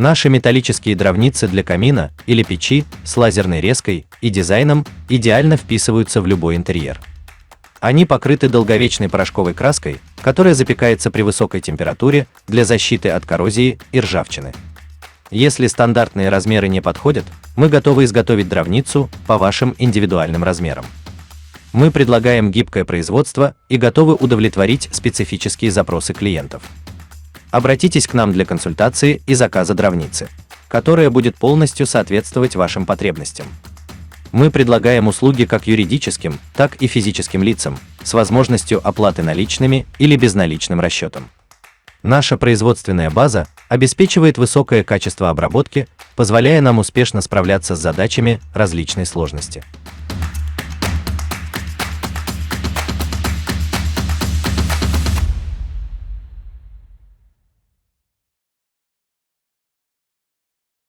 Наши металлические дровницы для камина или печи с лазерной резкой и дизайном идеально вписываются в любой интерьер. Они покрыты долговечной порошковой краской, которая запекается при высокой температуре для защиты от коррозии и ржавчины. Если стандартные размеры не подходят, мы готовы изготовить дровницу по вашим индивидуальным размерам. Мы предлагаем гибкое производство и готовы удовлетворить специфические запросы клиентов. Обратитесь к нам для консультации и заказа дровницы, которая будет полностью соответствовать вашим потребностям. Мы предлагаем услуги как юридическим, так и физическим лицам, с возможностью оплаты наличными или безналичным расчетом. Наша производственная база обеспечивает высокое качество обработки, позволяя нам успешно справляться с задачами различной сложности.